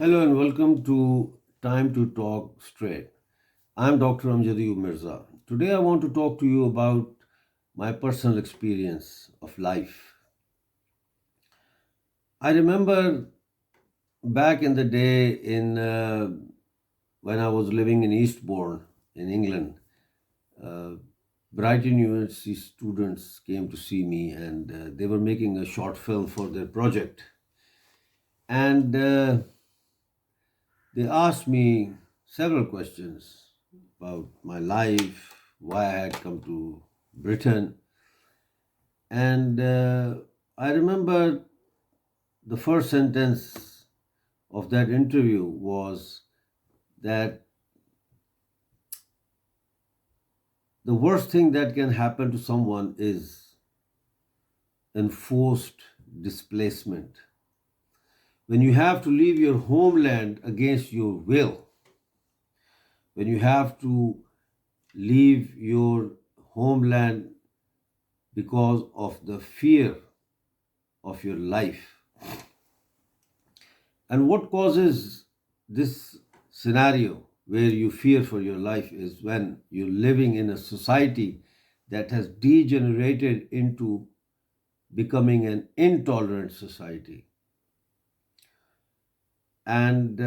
Hello and welcome to Time to Talk Straight. I'm Dr. Amjad Ayub Mirza. Today I want to talk to you about my personal experience of life. I remember back in the day when I was living in Eastbourne in England, uh, Brighton University students came to see me and they were making a short film for their project. And they asked me several questions about my life, why I had come to Britain. And I remember the first sentence of that interview was that the worst thing that can happen to someone is enforced displacement. When you have to leave your homeland against your will, when you have to leave your homeland because of the fear of your life. And what causes this scenario where you fear for your life is when you're living in a society that has degenerated into becoming an intolerant society. And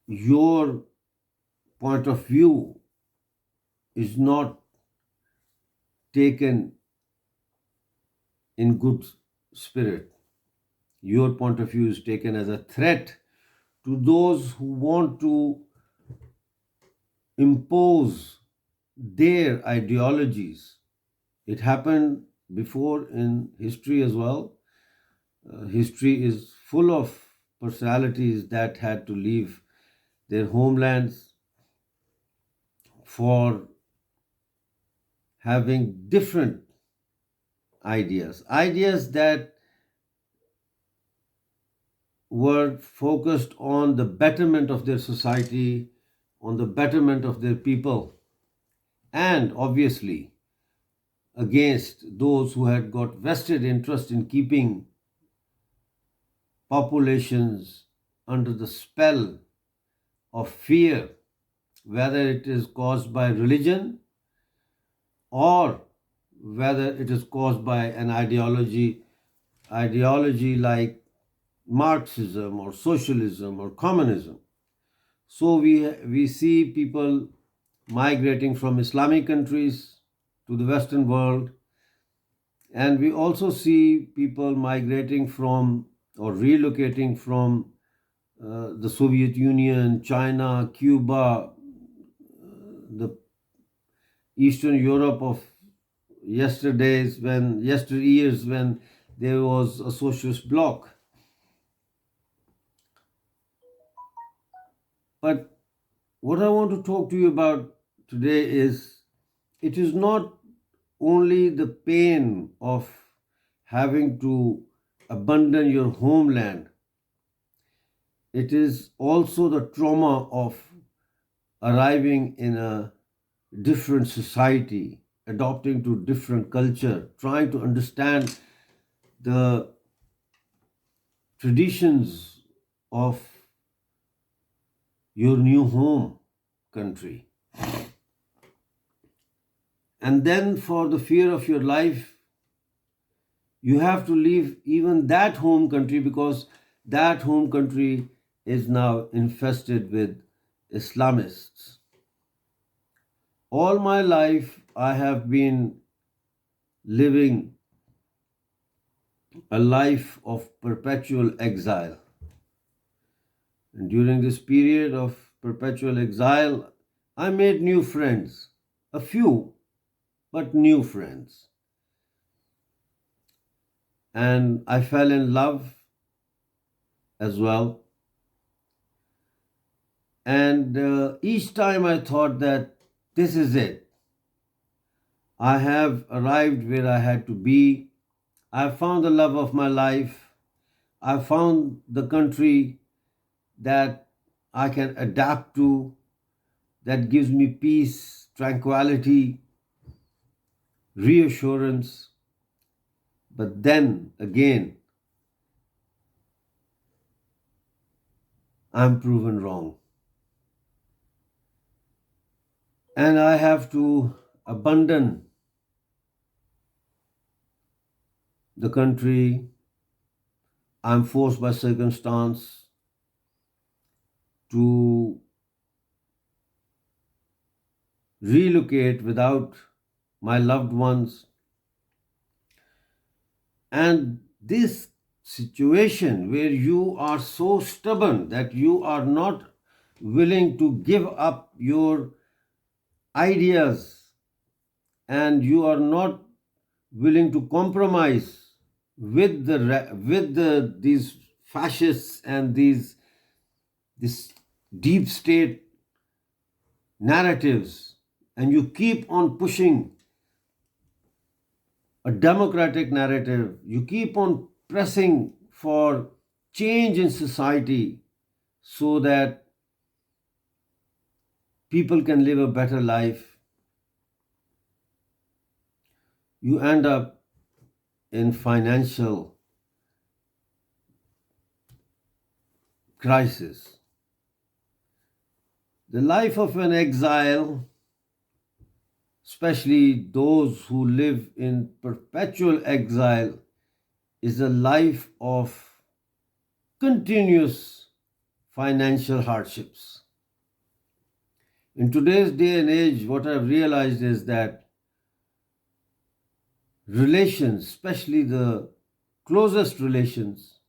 your point of view is not taken in good spirit. Your point of view is taken as a threat to those who want to impose their ideologies. It happened before in history as well. History is full of personalities that had to leave their homelands for having different ideas that were focused on the betterment of their society, on the betterment of their people, and obviously against those who had got vested interest in keeping populations under the spell of fear, whether it is caused by religion or whether it is caused by an ideology like Marxism or socialism or communism. So we see people migrating from Islamic countries to the Western world, and we also see people migrating from or relocating from the Soviet Union, China, Cuba, the Eastern Europe of yesteryears when there was a socialist bloc. But what I want to talk to you about today is it is not only the pain of having to abandon your homeland, it is also the trauma of arriving in a different society, adopting to different culture, trying to understand the traditions of your new home country. And then for the fear of your life, you have to leave even that home country because that home country is now infested with Islamists. All my life, I have been living a life of perpetual exile. And during this period of perpetual exile, I made new friends, a few, but new friends. And I fell in love as well. And each time I thought that this is it. I have arrived where I had to be. I found the love of my life. I found the country that I can adapt to, that gives me peace, tranquility, reassurance. But then again, I'm proven wrong. And I have to abandon the country. I'm forced by circumstance to relocate without my loved ones. And this situation where you are so stubborn that you are not willing to give up your ideas and you are not willing to compromise with these fascists and this deep state narratives, and you keep on pushing a democratic narrative, you keep on pressing for change in society so that people can live a better life, you end up in financial crisis. The life of an exile, especially those who live in perpetual exile, is a life of continuous financial hardships. In today's day and age, what I've realized is that relations, especially the closest relations,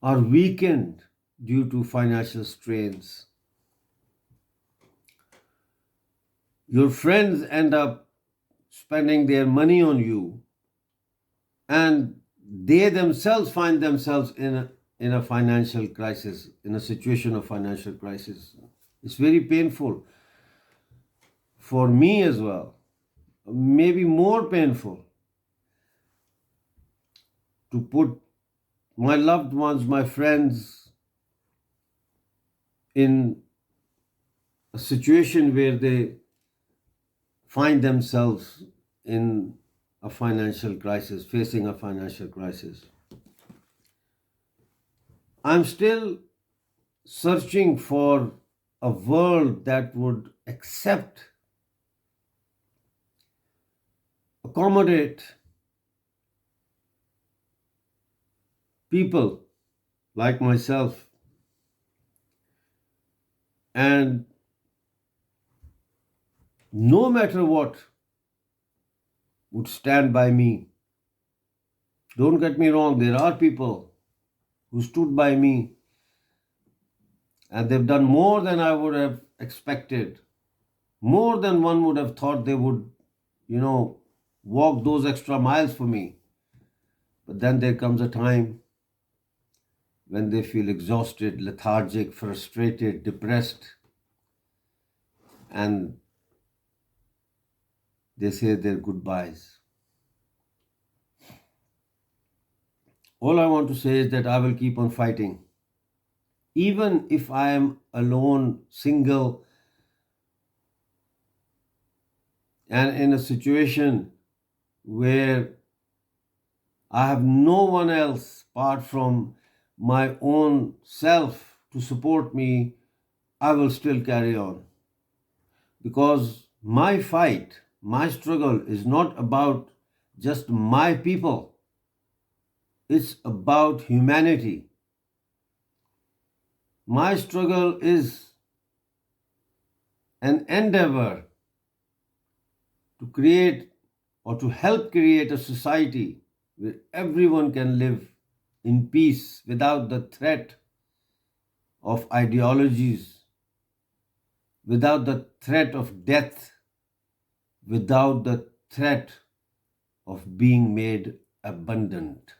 are weakened due to financial strains. Your friends end up spending their money on you, and they themselves find themselves in a financial crisis, in a situation of financial crisis. It's very painful for me as well, maybe more painful to put my loved ones, my friends, in a situation where they find themselves in a financial crisis, facing a financial crisis. I'm still searching for a world that would accept, accommodate people like myself, and no matter what, would stand by me. Don't get me wrong, there are people who stood by me and they've done more than I would have expected, more than one would have thought they would, walk those extra miles for me. But then there comes a time when they feel exhausted, lethargic, frustrated, depressed, and they say their goodbyes. All I want to say is that I will keep on fighting. Even if I am alone, single, and in a situation where I have no one else apart from my own self to support me, I will still carry on. Because my fight, my struggle is not about just my people, it's about humanity. My struggle is an endeavor to create or to help create a society where everyone can live in peace without the threat of ideologies, without the threat of death, without the threat of being made abundant.